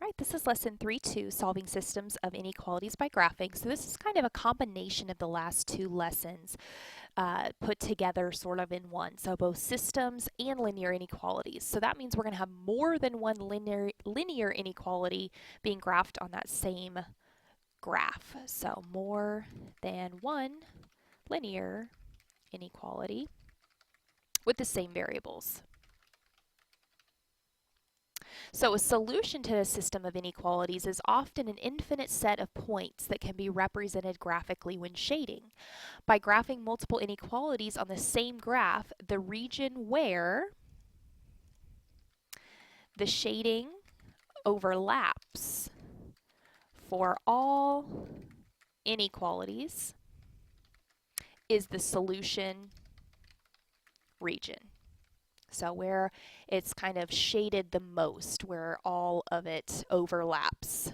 Alright, this is lesson 3.2, solving systems of inequalities by graphing. So this is kind of a combination of the last two lessons put together sort of in one. So both systems and linear inequalities. So that means we're going to have more than one linear inequality being graphed on that same graph. So more than one linear inequality with the same variables. So a solution to a system of inequalities is often an infinite set of points that can be represented graphically when shading. By graphing multiple inequalities on the same graph, the region where the shading overlaps for all inequalities is the solution region. So where it's kind of shaded the most, where all of it overlaps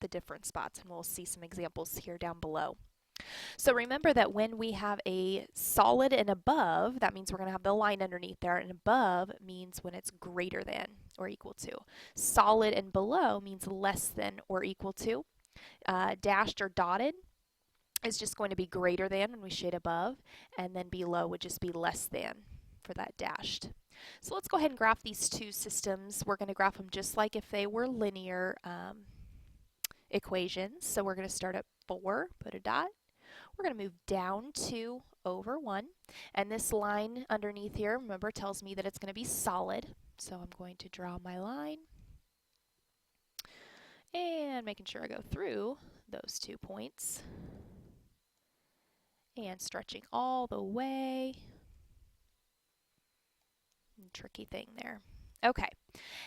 the different spots. And we'll see some examples here down below. So remember that when we have a solid and above, that means we're going to have the line underneath there, and above means when it's greater than or equal to. Solid and below means less than or equal to. Dashed or dotted is just going to be greater than when we shade above, and then below would just be less than for that dashed. So let's go ahead and graph these two systems. We're going to graph them just like if they were linear equations. So we're going to start at 4, put a dot. We're going to move down 2 over 1. And this line underneath here, remember, tells me that it's going to be solid. So I'm going to draw my line. And making sure I go through those 2 points. And stretching all the way. Tricky thing there. Okay,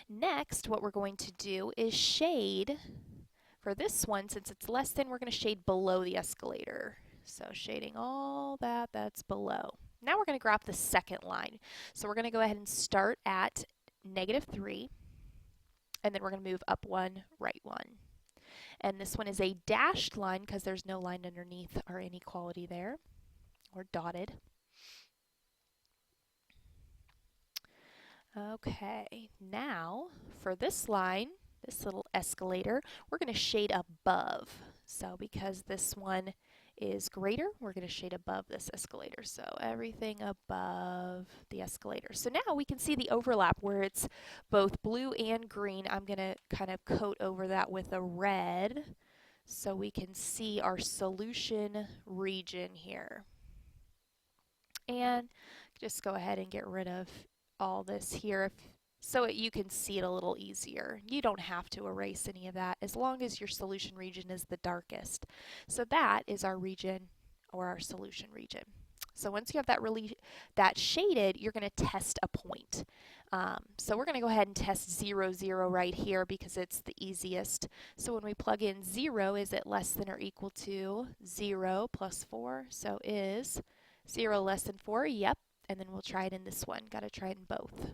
next what we're going to do is shade. For this one, since it's less than, we're going to shade below the escalator. So shading all that's below. Now we're going to graph the second line. So we're going to go ahead and start at -3, and then we're going to move up 1, right 1. And this one is a dashed line because there's no line underneath our inequality there, or dotted. Okay, now for this line, this little escalator, we're going to shade above. So because this one is greater, we're going to shade above this escalator. So everything above the escalator. So now we can see the overlap where it's both blue and green. I'm going to kind of coat over that with a red so we can see our solution region here. And just go ahead and get rid of all this here so you can see it a little easier. You don't have to erase any of that as long as your solution region is the darkest. So that is our region, or our solution region. So once you have that shaded, you're going to test a point. So we're going to go ahead and test 0, 0 right here because it's the easiest. So when we plug in 0, is it less than or equal to 0 plus 4? So is 0 less than 4? Yep. And then we'll try it in this one. Got to try it in both.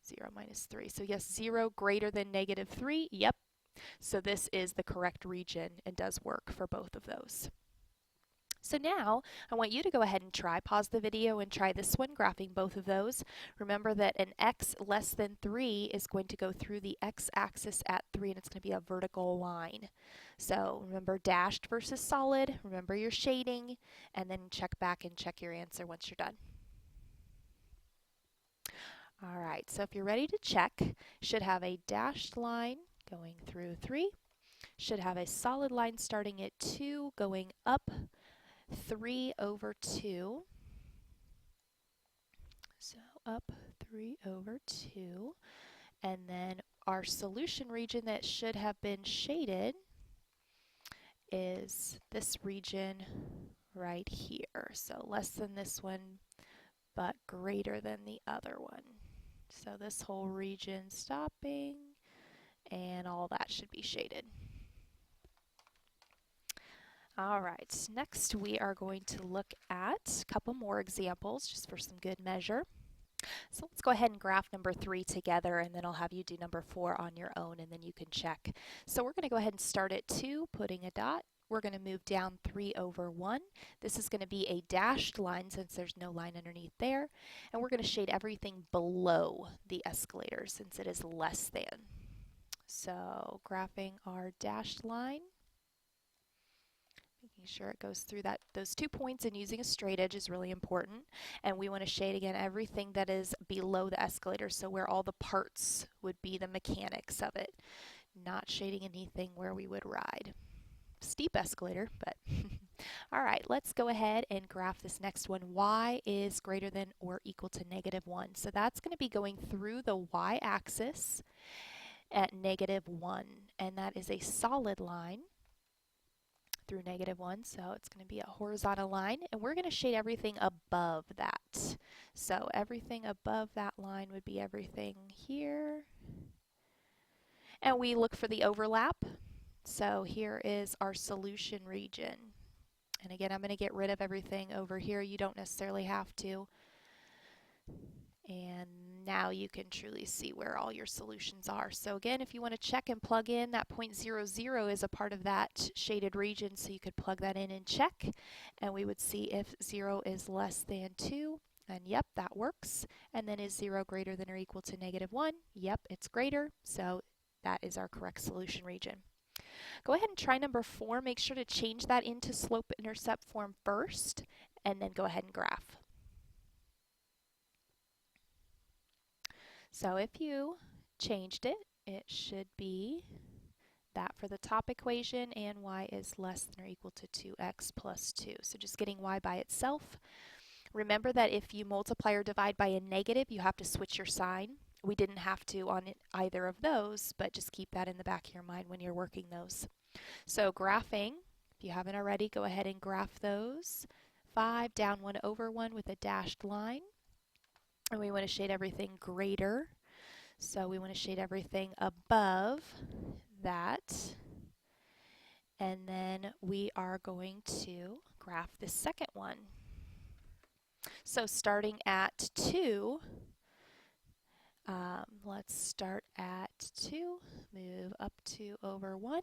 0 minus 3. So yes, 0 greater than -3. Yep. So this is the correct region and does work for both of those. So now I want you to go ahead and pause the video and try this one, graphing both of those. Remember that an x less than 3 is going to go through the x-axis at 3, and it's going to be a vertical line. So remember dashed versus solid, remember your shading, and then check back and check your answer once you're done. All right, so if you're ready to check, should have a dashed line going through 3, should have a solid line starting at 2 going up 3 over 2. So up 3 over 2. And then our solution region that should have been shaded is this region right here. So less than this one, but greater than the other one. So this whole region stopping, and all that should be shaded. All right, next we are going to look at a couple more examples just for some good measure. So let's go ahead and graph number 3 together, and then I'll have you do number 4 on your own, and then you can check. So we're going to go ahead and start at 2, putting a dot. We're going to move down 3 over 1. This is going to be a dashed line since there's no line underneath there. And we're going to shade everything below the escalator since it is less than. So graphing our dashed line, making sure it goes through those 2 points, and using a straight edge is really important. And we want to shade again everything that is below the escalator, so where all the parts would be, the mechanics of it. Not shading anything where we would ride. Steep escalator, but all right, let's go ahead and graph this next one. Y is greater than or equal to -1. So that's going to be going through the y-axis at -1, and that is a solid line through -1, so it's going to be a horizontal line, and we're going to shade everything above that. So everything above that line would be everything here, and we look for the overlap. So here is our solution region. And again, I'm going to get rid of everything over here. You don't necessarily have to. And now you can truly see where all your solutions are. So again, if you want to check and plug in, that 0.00 is a part of that shaded region, so you could plug that in and check. And we would see if 0 is less than 2. And yep, that works. And then is 0 greater than or equal to -1? Yep, it's greater. So that is our correct solution region. Go ahead and try number 4. Make sure to change that into slope-intercept form first, and then go ahead and graph. So if you changed it, it should be that for the top equation, and y is less than or equal to 2x plus 2. So just getting y by itself. Remember that if you multiply or divide by a negative, you have to switch your sign. We didn't have to on either of those, but just keep that in the back of your mind when you're working those. So graphing, if you haven't already, go ahead and graph those. 5 down 1 over 1 with a dashed line. And we want to shade everything greater. So we want to shade everything above that. And then we are going to graph the second one. So starting at 2, let's start at 2, move up 2 over 1,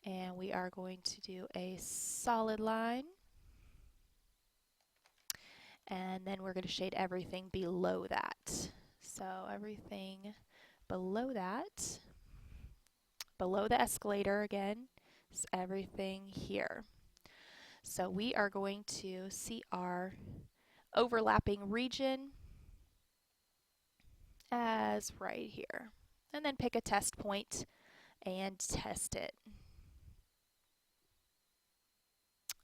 and we are going to do a solid line, and then we're going to shade everything below that. So everything below that, below the escalator again, is everything here. So we are going to see our overlapping region as right here. And then pick a test point and test it.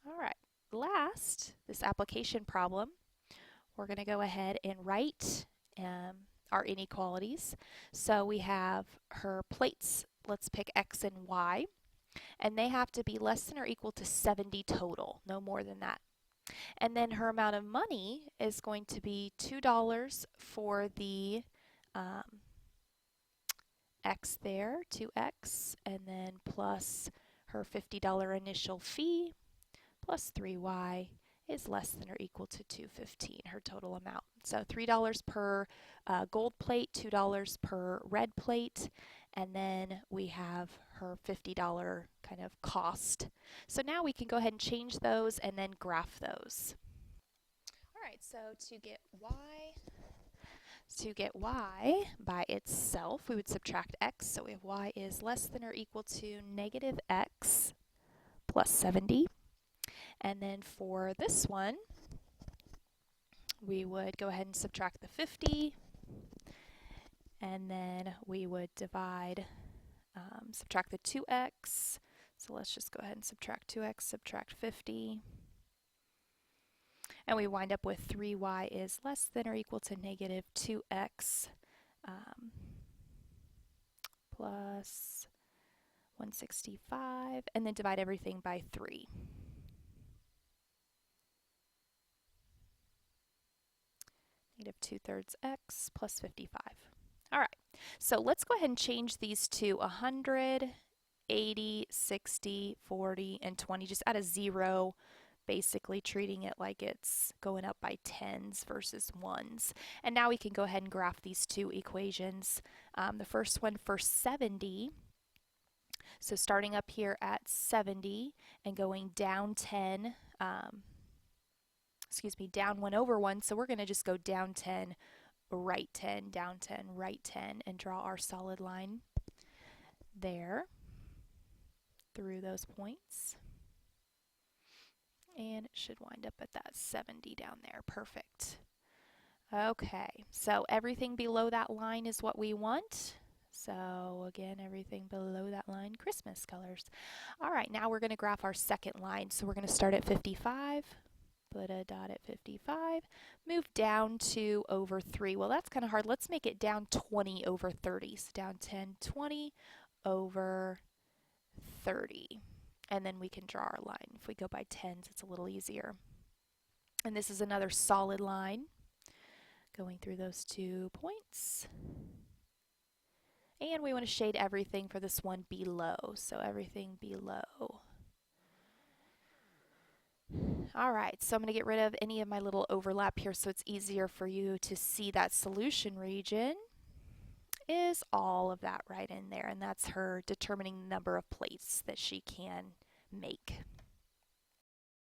All right, last, this application problem, we're going to go ahead and write our inequalities. So we have her plates, let's pick X and Y, and they have to be less than or equal to 70 total, no more than that. And then her amount of money is going to be $2 for the X there, 2X, and then plus her $50 initial fee, plus 3Y is less than or equal to $215, her total amount. So $3 per gold plate, $2 per red plate, and then we have her $50 kind of cost. So now we can go ahead and change those and then graph those. All right, so to get y by itself, we would subtract x. So we have y is less than or equal to -x plus 70. And then for this one, we would go ahead and subtract the 50, and then we would divide, subtract the 2x. So let's just go ahead and subtract 2x, subtract 50. And we wind up with 3y is less than or equal to -2x plus 165, and then divide everything by 3. -2/3 x plus 55. All right, so let's go ahead and change these to 100, 80, 60, 40, and 20. Just add a 0, basically treating it like it's going up by tens versus ones. And now we can go ahead and graph these two equations. The first one for 70, so starting up here at 70 and going down 10, down 1 over 1, so we're going to just go down 10, right 10, down 10, right 10, and draw our solid line. there through those points. And it should wind up at that 70 down there. Perfect. Okay, so everything below that line is what we want. So again, everything below that line, Christmas colors. All right, now we're going to graph our second line. So we're going to start at 55, put a dot at 55, move down to over 3. Well, that's kind of hard. Let's make it down 20 over 30. So down 10, 20 over 30. And then we can draw our line. If we go by tens, it's a little easier. And this is another solid line going through those 2 points. And we want to shade everything for this one below. So everything below. All right, so I'm going to get rid of any of my little overlap here so it's easier for you to see that solution region is all of that right in there. And that's her determining the number of plates that she can make.